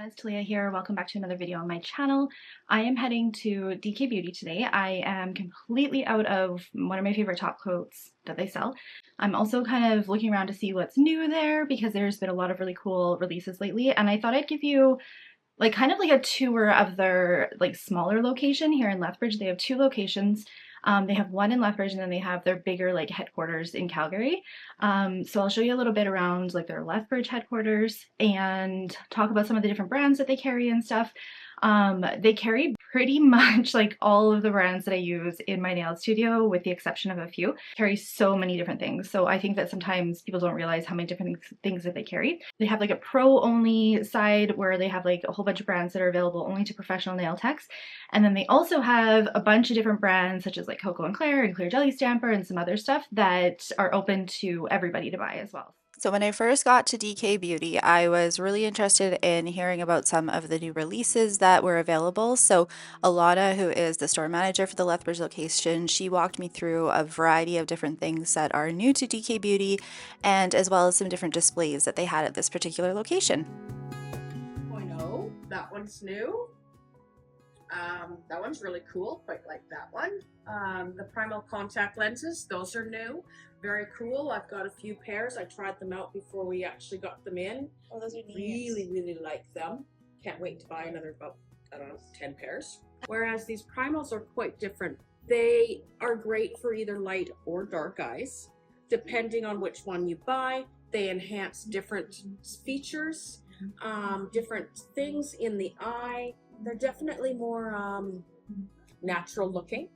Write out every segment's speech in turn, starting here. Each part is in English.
Talias, Talia here. Welcome back to another video on my channel. I am heading to DK Beauty today. I am completely out of one of my favorite top coats that they sell. I'm also kind of looking around to see what's new there because there's been a lot of really cool releases lately, and I thought I'd give you kind of like a tour of their smaller location here in Lethbridge. They have two locations. They have one in Lethbridge and then they have their bigger headquarters in Calgary. So I'll show you a little bit around their Lethbridge headquarters and talk about some of the different brands that they carry and stuff. They carry pretty much all of the brands that I use in my nail studio with the exception of a few. Carry so many different things. So I think that sometimes people don't realize how many different things that they carry. They have a pro only side where they have a whole bunch of brands that are available only to professional nail techs. And then they also have a bunch of different brands such as KoKo and Claire and Clear Jelly Stamper and some other stuff that are open to everybody to buy as well. So when I first got to DK Beauty, I was really interested in hearing about some of the new releases that were available. So Alana, who is the store manager for the Lethbridge location, she walked me through a variety of different things that are new to DK Beauty, and as well as some different displays that they had at this particular location. I know, that one's new. That one's really cool, quite like that one. The Primal contact lenses, those are new. Very cool. I've got a few pairs. I tried them out before we actually got them in. Oh, those are neat. Really like them. Can't wait to buy another about, I don't know, 10 pairs. Whereas these primals are quite different. They are great for either light or dark eyes. Depending on which one you buy, they enhance different features, different things in the eye. They're definitely more natural looking.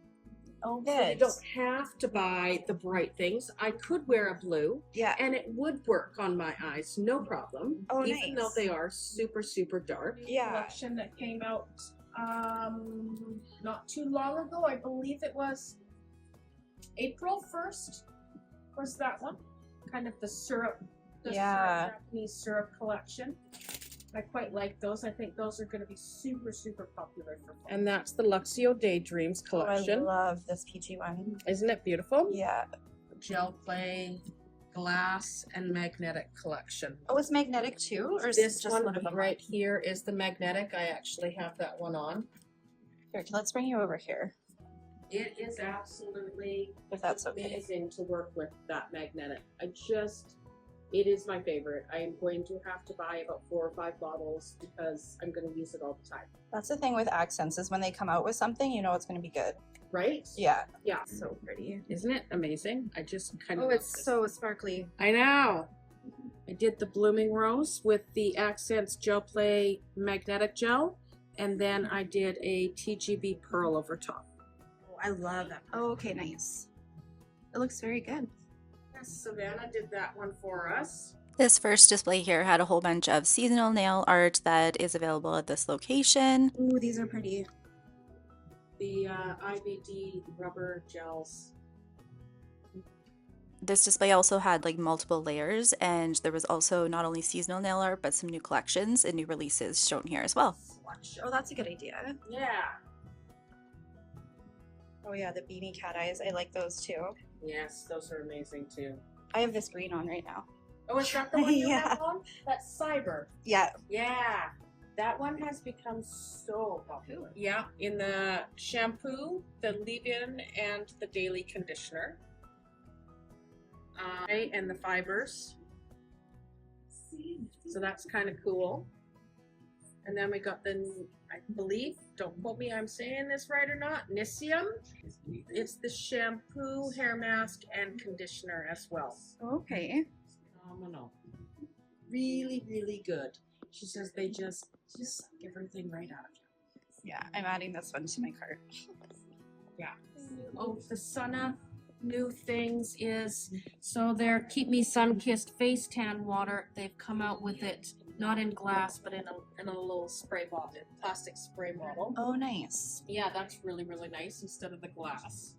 Oh, good. So you don't have to buy the bright things. I could wear a blue, Yeah. and it would work on my eyes, no problem. Oh, even nice. though they are super dark. Yeah. Collection that came out not too long ago. I believe it was April 1st. Was that one? Kind of the syrup, syrup, Japanese syrup collection. I quite like those. I think those are going to be super popular for fall. And that's the Luxio Daydreams collection. Oh, I love this peachy one. Isn't it beautiful? Yeah. Gel play, glass, and magnetic collection. Oh, it's magnetic too? Or is This it just one one of them? right here is the magnetic. I actually have that one on. Here, let's bring you over here. It is absolutely If that's okay. amazing to work with that magnetic. It is my favorite. I am going to have to buy about 4 or 5 bottles because I'm going to use it all the time. That's the thing with Akzentz is when they come out with something, you know it's going to be good. Right? Yeah. Yeah. So pretty. Isn't it amazing? I just kind of Oh, love it's this. so sparkly. I know. I did the Blooming Rose with the Akzentz Gel Play Magnetic Gel, and then I did a TGB Pearl over top. Oh, I love that. Oh, okay, nice. It looks very good. Savannah did that one for us. This first display here had a whole bunch of seasonal nail art that is available at this location. Ooh, these are pretty. The IBD rubber gels. This display also had multiple layers, and there was also not only seasonal nail art but some new collections and new releases shown here as well. Oh, that's a good idea. Yeah. Oh yeah, the beanie cat eyes. I like those too. Yes, those are amazing too. I have this green on right now. Oh, is that the one you Yeah. have on? That's Cyber. Yeah. Yeah. That one has become so popular. Yeah, in the shampoo, the leave-in, and the daily conditioner. And the fibers. So that's kind of cool. And then we got the, I believe, don't quote me, I'm saying this right or not, Nisium. It's the shampoo, hair mask, and conditioner as well. Okay. Phenomenal. Really good. She says they just suck everything right out of you. Yeah, I'm adding this one to my cart. Yeah. Oh, the Sunna new things is, so their Keep Me Sun-Kissed Face Tan Water, they've come out with it, not in glass, but in a little spray bottle, plastic spray bottle. Oh, nice. Yeah, that's really nice instead of the glass.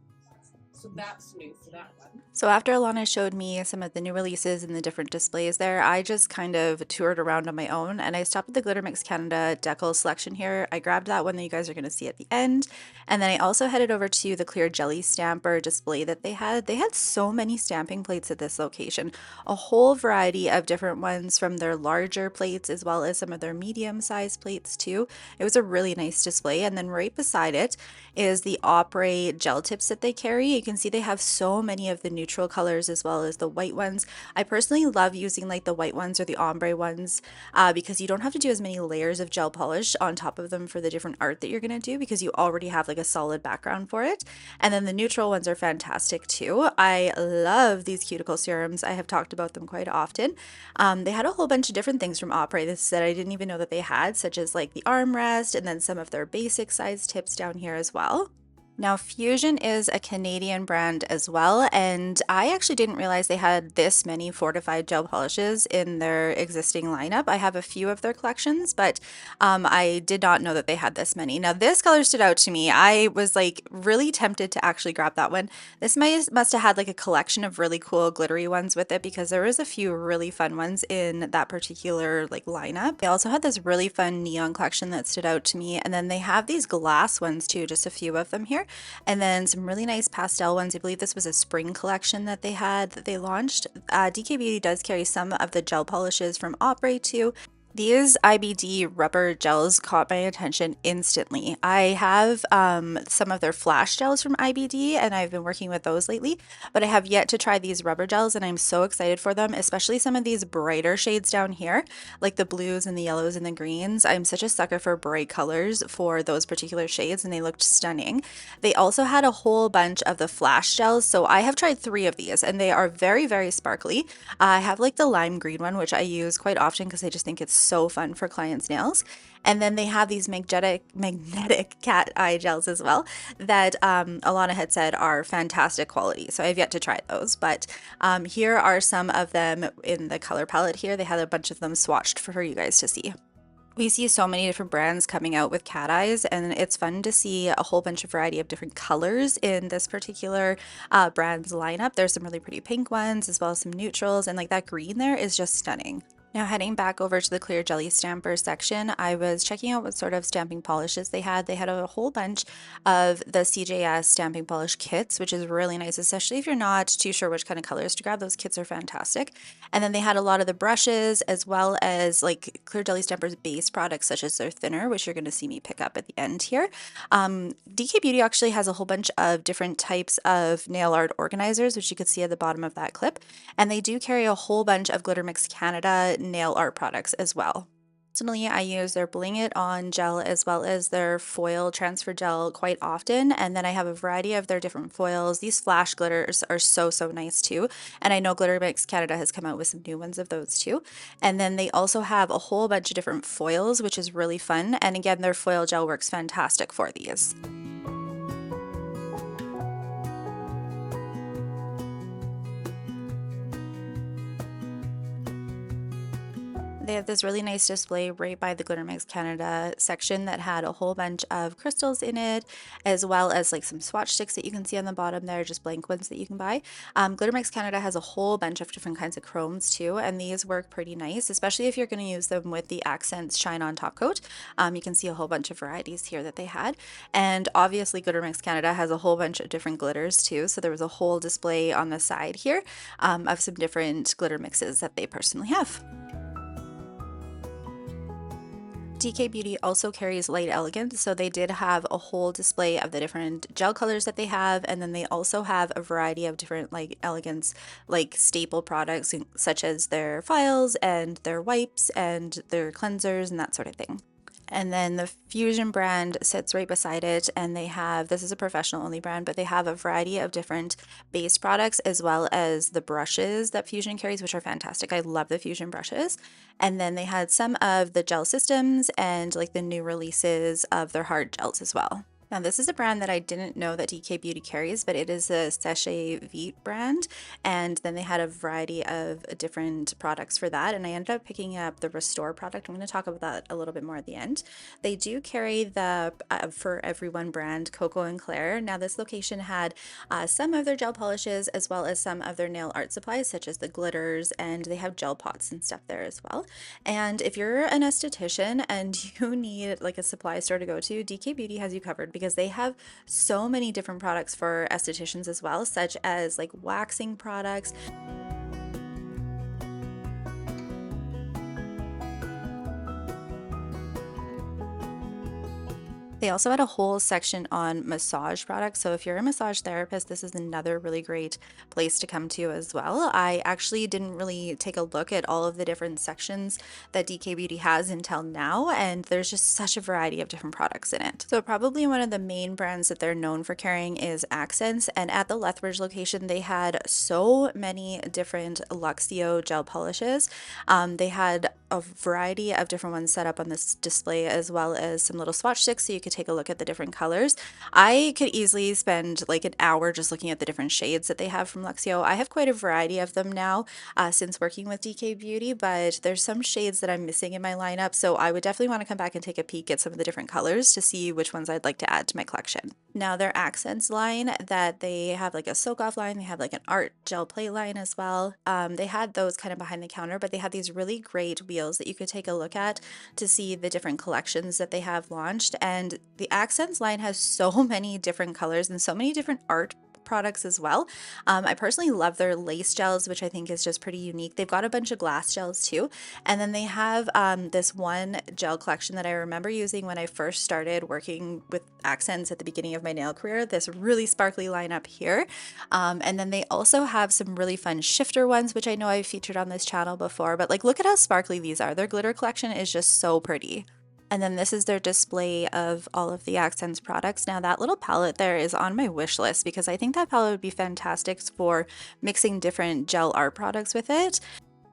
So that's new for that one. So after Alana showed me some of the new releases and the different displays there, I just kind of toured around on my own, and I stopped at the Glitter Mix Canada Decal selection here. I grabbed that one that you guys are going to see at the end, and then I also headed over to the clear jelly stamper display that they had. They had so many stamping plates at this location, a whole variety of different ones from their larger plates as well as some of their medium-sized plates too. It was a really nice display, and then right beside it is the Opry gel tips that they carry. You can see they have so many of the neutral colors as well as the white ones. I personally love using like the white ones or the ombre ones because you don't have to do as many layers of gel polish on top of them for the different art that you're going to do because you already have like a solid background for it. And then the neutral ones are fantastic too. I love these cuticle serums. I have talked about them quite often. They had a whole bunch of different things from Opry that I didn't even know that they had, such as like the armrest and then some of their basic size tips down here as well. Now, Fusion is a Canadian brand as well, and I actually didn't realize they had this many fortified gel polishes in their existing lineup. I have a few of their collections, but I did not know that they had this many. Now, this color stood out to me. I was like really tempted to actually grab that one. This must have had like a collection of really cool glittery ones with it because there was a few really fun ones in that particular like lineup. They also had this really fun neon collection that stood out to me, and then they have these glass ones too, just a few of them here. And then some really nice pastel ones. I believe this was a spring collection that they had that they launched. DK Beauty does carry some of the gel polishes from Opry too. These IBD rubber gels caught my attention instantly. I have some of their flash gels from IBD and I've been working with those lately, but I have yet to try these rubber gels and I'm so excited for them, especially some of these brighter shades down here, like the blues and the yellows and the greens. I'm such a sucker for bright colors for those particular shades and they looked stunning. They also had a whole bunch of the flash gels, so I have tried 3 of these and they are very, very sparkly. I have like the lime green one, which I use quite often because I just think it's so fun for clients' nails. And then they have these magnetic cat eye gels as well that Alana had said are fantastic quality. So I've yet to try those, but here are some of them in the color palette here. They had a bunch of them swatched for you guys to see. We see so many different brands coming out with cat eyes, and it's fun to see a whole bunch of variety of different colors in this particular brand's lineup. There's some really pretty pink ones as well as some neutrals, and like that green there is just stunning. Now heading back over to the clear jelly stamper section, I was checking out what sort of stamping polishes they had. They had a whole bunch of the CJS stamping polish kits, which is really nice, especially if you're not too sure which kind of colors to grab. Those kits are fantastic. And then they had a lot of the brushes as well as like clear jelly stampers base products such as their thinner, which you're going to see me pick up at the end here. DK Beauty actually has a whole bunch of different types of nail art organizers, which you could see at the bottom of that clip. And they do carry a whole bunch of Glitter Mix Canada nail art products as well. Personally, I use their Bling It On gel as well as their foil transfer gel quite often, and then I have a variety of their different foils. These flash glitters are so nice too, and I know Glitter Mix Canada has come out with some new ones of those too. And then they also have a whole bunch of different foils, which is really fun, and again their foil gel works fantastic for these. They have this really nice display right by the Glitter Mix Canada section that had a whole bunch of crystals in it, as well as like some swatch sticks that you can see on the bottom there, just blank ones that you can buy. Glitter Mix Canada has a whole bunch of different kinds of chromes too, and these work pretty nice, especially if you're going to use them with the Akzentz Shine On Top Coat. You can see a whole bunch of varieties here that they had. And obviously Glitter Mix Canada has a whole bunch of different glitters too, so there was a whole display on the side here of some different glitter mixes that they personally have. DK Beauty also carries Light Elegance, so they did have a whole display of the different gel colors that they have, and then they also have a variety of different like Elegance like staple products such as their files and their wipes and their cleansers and that sort of thing. And then the Fusion brand sits right beside it, and they have, this is a professional only brand, but they have a variety of different base products as well as the brushes that Fusion carries, which are fantastic. I love the Fusion brushes. And then they had some of the gel systems and like the new releases of their hard gels as well. Now, this is a brand that I didn't know that DK Beauty carries, but it is a Sachet Vite brand. And then they had a variety of different products for that. And I ended up picking up the Restore product. I'm going to talk about that a little bit more at the end. They do carry the For Everyone brand, KoKo and Claire. Now, this location had some of their gel polishes as well as some of their nail art supplies, such as the glitters, and they have gel pots and stuff there as well. And if you're an esthetician and you need like a supply store to go to, DK Beauty has you covered because they have so many different products for estheticians as well, such as like waxing products. They also had a whole section on massage products. So if you're a massage therapist, this is another really great place to come to as well. I actually didn't really take a look at all of the different sections that DK Beauty has until now, and there's just such a variety of different products in it. So probably one of the main brands that they're known for carrying is Akzentz, and at the Lethbridge location, they had so many different Luxio gel polishes. They had a variety of different ones set up on this display, as well as some little swatch sticks so you could take a look at the different colors. I could easily spend like an hour just looking at the different shades that they have from Luxio. I have quite a variety of them now since working with DK Beauty, but there's some shades that I'm missing in my lineup, so I would definitely want to come back and take a peek at some of the different colors to see which ones I'd like to add to my collection. Now, their Akzentz line, that they have like a soak off line, they have like an art gel play line as well. They had those kind of behind the counter, but they have these really great wheels that you could take a look at to see the different collections that they have launched. And the Akzentz line has so many different colors and so many different art products as well. I personally love their lace gels, which I think is just pretty unique. They've got a bunch of glass gels too. And then they have this one gel collection that I remember using when I first started working with Akzentz at the beginning of my nail career, this really sparkly line up here. And then they also have some really fun shifter ones, which I know I've featured on this channel before, but like, look at how sparkly these are. Their glitter collection is just so pretty. And then this is their display of all of the Akzentz products. Now that little palette there is on my wish list because I think that palette would be fantastic for mixing different gel art products with it.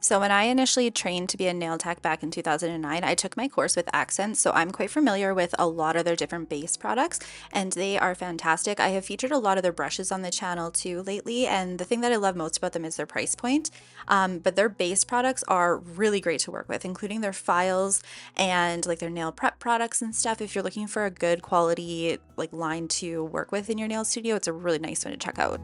So when I initially trained to be a nail tech back in 2009, I took my course with Akzentz, so I'm quite familiar with a lot of their different base products, and they are fantastic. I have featured a lot of their brushes on the channel too lately, and the thing that I love most about them is their price point. But their base products are really great to work with, including their files and like their nail prep products and stuff. If you're looking for a good quality like line to work with in your nail studio, it's a really nice one to check out.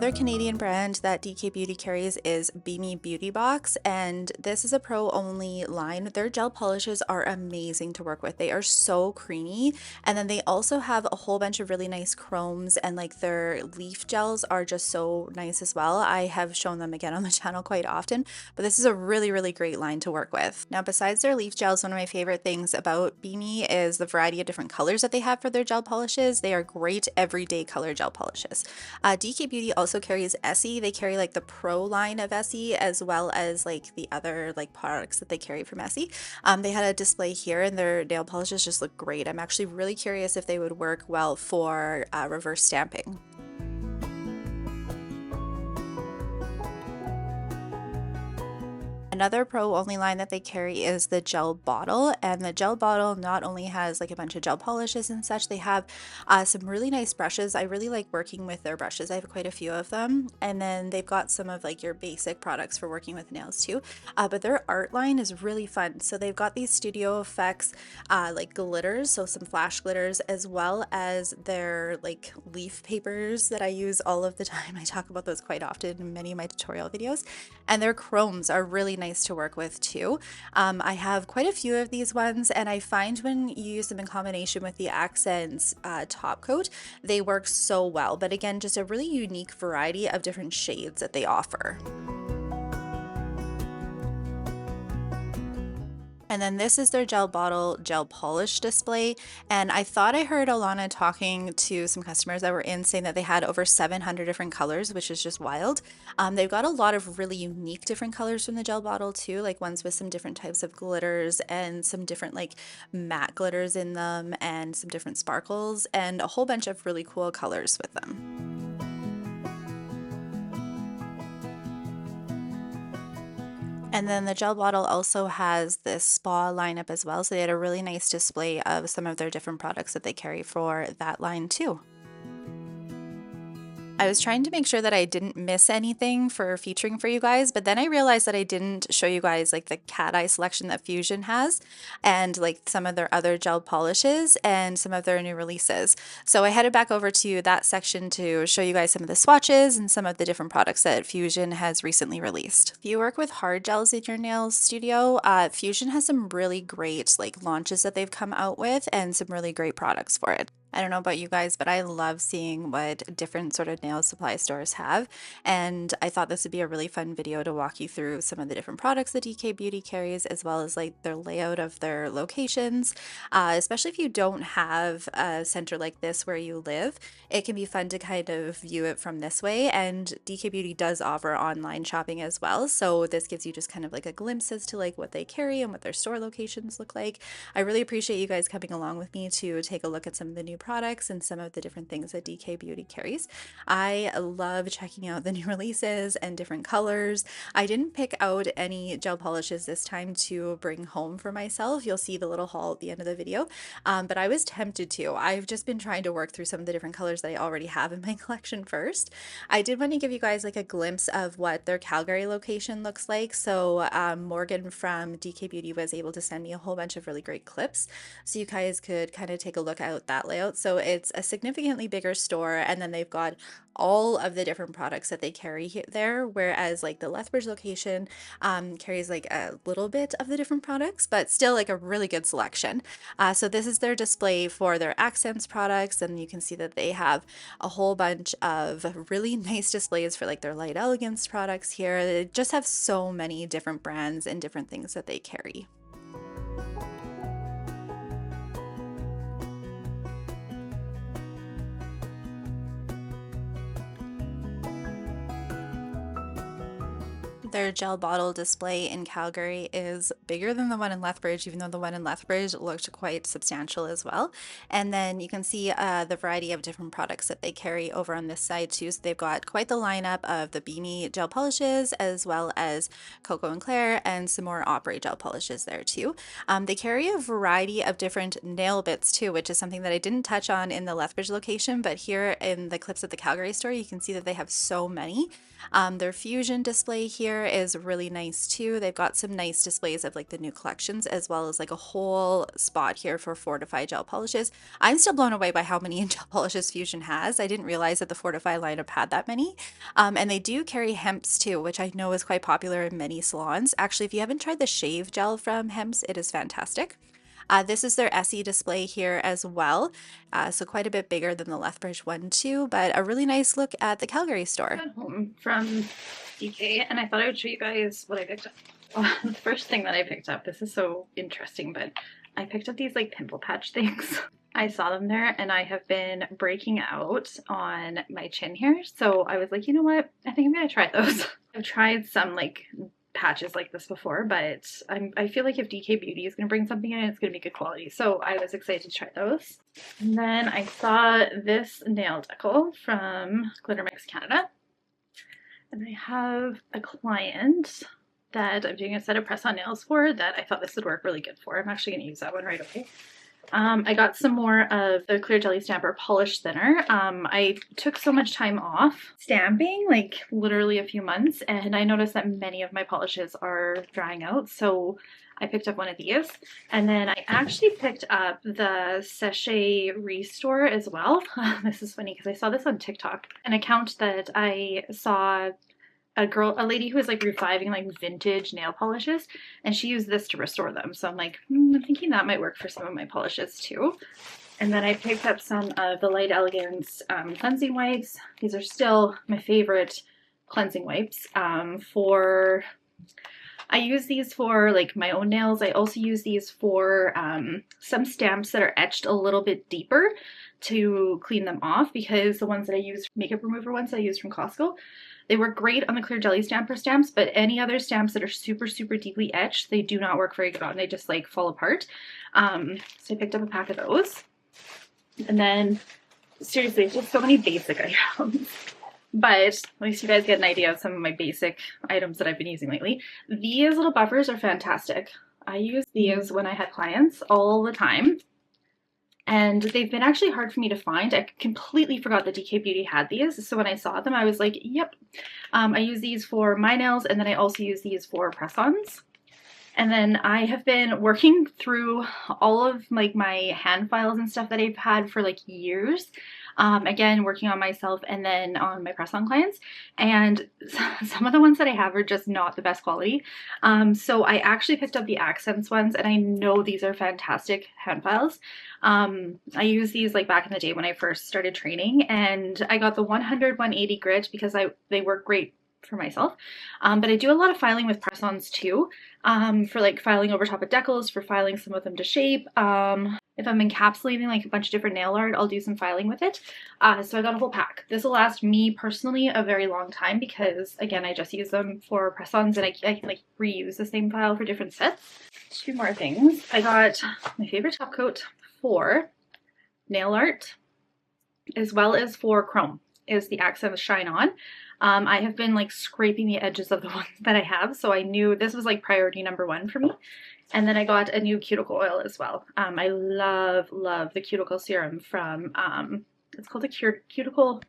Another Canadian brand that DK Beauty carries is Bemi Beauty Box, and this is a pro-only line. Their gel polishes are amazing to work with. They are so creamy, and then they also have a whole bunch of really nice chromes, and like their leaf gels are just so nice as well. I have shown them again on the channel quite often, but this is a really great line to work with. Now, besides their leaf gels, one of my favorite things about Bemi is the variety of different colors that they have for their gel polishes. They are great everyday color gel polishes. DK Beauty also carries Essie. They carry like the pro line of Essie as well as like the other like products that they carry from Essie. They had a display here and their nail polishes just look great. I'm actually really curious if they would work well for reverse stamping. Another pro only line that they carry is the gel bottle, and the gel bottle not only has like a bunch of gel polishes and such, they have some really nice brushes. I really like working with their brushes. I have quite a few of them, and then they've got some of like your basic products for working with nails too, but their art line is really fun. So they've got these studio effects like glitters, so some flash glitters, as well as their like leaf papers that I use all of the time. I talk about those quite often in many of my tutorial videos, and their chromes are really nice to work with too. I have quite a few of these ones, and I find when you use them in combination with the Akzentz top coat, they work so well. But again, just a really unique variety of different shades that they offer. And then this is their gel bottle gel polish display. And I thought I heard Alana talking to some customers that were in saying that they had over 700 different colors, which is just wild. They've got a lot of really unique different colors from the gel bottle too, like ones with some different types of glitters and some different like matte glitters in them and some different sparkles and a whole bunch of really cool colors with them. And then the gel bottle also has this spa lineup as well. So they had a really nice display of some of their different products that they carry for that line too. I was trying to make sure that I didn't miss anything for featuring for you guys, but then I realized that I didn't show you guys like the cat eye selection that Fusion has and like some of their other gel polishes and some of their new releases. So I headed back over to that section to show you guys some of the swatches and some of the different products that Fusion has recently released. If you work with hard gels in your nail studio, Fusion has some really great like launches that they've come out with and some really great products for it. I don't know about you guys, but I love seeing what different sort of nail supply stores have. And I thought this would be a really fun video to walk you through some of the different products that DK Beauty carries, as well as like their layout of their locations. Especially if you don't have a center like this where you live, it can be fun to kind of view it from this way. And DK Beauty does offer online shopping as well. So this gives you just kind of like a glimpse as to like what they carry and what their store locations look like. I really appreciate you guys coming along with me to take a look at some of the new products and some of the different things that DK Beauty carries. I love checking out the new releases and different colors. I didn't pick out any gel polishes this time to bring home for myself. You'll see the little haul at the end of the video, but I was tempted to. I've just been trying to work through some of the different colors that I already have in my collection first. I did want to give you guys like a glimpse of what their Calgary location looks like. So Morgan from DK Beauty was able to send me a whole bunch of really great clips so you guys could kind of take a look at that layout. So it's a significantly bigger store, and then they've got all of the different products that they carry there, whereas like the Lethbridge location carries like a little bit of the different products, but still like a really good selection. So this is their display for their Akzentz products, and you can see that they have a whole bunch of really nice displays for like their Light Elegance products here. They just have so many different brands and different things that they carry. Their gel bottle display in Calgary is bigger than the one in Lethbridge, even though the one in Lethbridge looked quite substantial as well. And then you can see the variety of different products that they carry over on this side too. So they've got quite the lineup of the Bemi gel polishes, as well as KoKo and Claire, and some more Opry gel polishes there too. They carry a variety of different nail bits too, which is something that I didn't touch on in the Lethbridge location, but here in the clips at the Calgary store, you can see that they have so many. Their Fusion display here is really nice too. They've got some nice displays of like the new collections, as well as like a whole spot here for Fortify gel polishes. I'm still blown away by how many gel polishes Fusion has. I didn't realize that the Fortify lineup had that many. And they do carry Hemp's too, which I know is quite popular in many salons. Actually, if you haven't tried the shave gel from Hemp's, it is fantastic. This is their Essie display here as well, so quite a bit bigger than the Lethbridge one too, but a really nice look at the Calgary store. I got home from DK and I thought I would show you guys what I picked up. The first thing that I picked up, this is so interesting, but I picked up these like pimple patch things. I saw them there and I have been breaking out on my chin here, so I was like, you know what, I think I'm gonna try those. I've tried some like patches like this before, but I feel like if DK Beauty is going to bring something in, it's going to be good quality. So I was excited to try those. And then I saw this nail decal from Glitter Mix Canada. And I have a client that I'm doing a set of press-on nails for that I thought this would work really good for. I'm actually going to use that one right away. I got some more of the Clear Jelly Stamper Polish Thinner. I took so much time off stamping, like literally a few months, and I noticed that many of my polishes are drying out, so I picked up one of these. And then I actually picked up the Sachet Restore as well. This is funny because I saw this on TikTok, an account that I saw a lady who was like reviving like vintage nail polishes, and she used this to restore them. So I'm like, I'm thinking that might work for some of my polishes too. And then I picked up some of the Light Elegance cleansing wipes. These are still my favorite cleansing wipes. I use these for like my own nails. I also use these for some stamps that are etched a little bit deeper to clean them off, because the ones that I use, makeup remover ones I use from Costco, they work great on the Clear Jelly Stamper stamps, but any other stamps that are super, super deeply etched, they do not work very good on. They just like fall apart. So I picked up a pack of those. And then, seriously, it's just so many basic items. but at least you guys get an idea of some of my basic items that I've been using lately. These little buffers are fantastic. I use these when I had clients all the time, and they've been actually hard for me to find. I completely forgot that DK Beauty had these, so when I saw them I was like, yep. I use these for my nails, and then I also use these for press-ons. And then I have been working through all of like my hand files and stuff that I've had for like years. Again, working on myself and then on my press-on clients. And some of the ones that I have are just not the best quality. So I actually picked up the Akzentz ones, and I know these are fantastic hand files. I used these like back in the day when I first started training, and I got the 100/180 grit because they work great for myself. But I do a lot of filing with press-ons too, for like filing over top of decals, for filing some of them to shape. If I'm encapsulating like a bunch of different nail art, I'll do some filing with it. So I got a whole pack. This will last me personally a very long time because, again, I just use them for press-ons, and I can like reuse the same file for different sets. Two more things. I got my favorite top coat for nail art as well as for chrome, is the Akzentz Shine On. I have been like scraping the edges of the ones that I have, so I knew this was like priority number one for me. And then I got a new cuticle oil as well. I love the cuticle serum from it's called a cuticle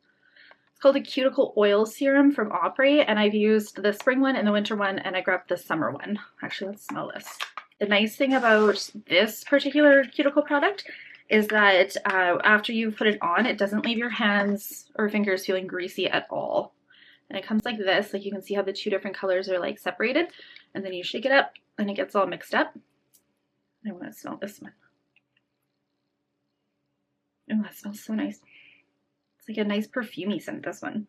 oil serum from Opry, and I've used the spring one and the winter one, and I grabbed the summer one. Actually, let's smell this. The nice thing about this particular cuticle product is that after you put it on, it doesn't leave your hands or fingers feeling greasy at all. And it comes like this, like you can see how the two different colors are like separated, and then you shake it up and it gets all mixed up. I want to smell this one. Oh, that smells so nice. It's like a nice perfumey scent, this one,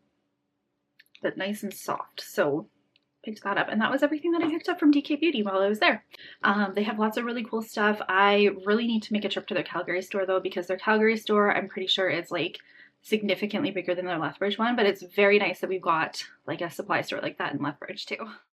but nice and soft. So picked that up, and that was everything that I picked up from DK Beauty while I was there. They have lots of really cool stuff. I really need to make a trip to their Calgary store though, because their Calgary store, I'm pretty sure, is like significantly bigger than their Lethbridge one, but it's very nice that we've got like a supply store like that in Lethbridge too.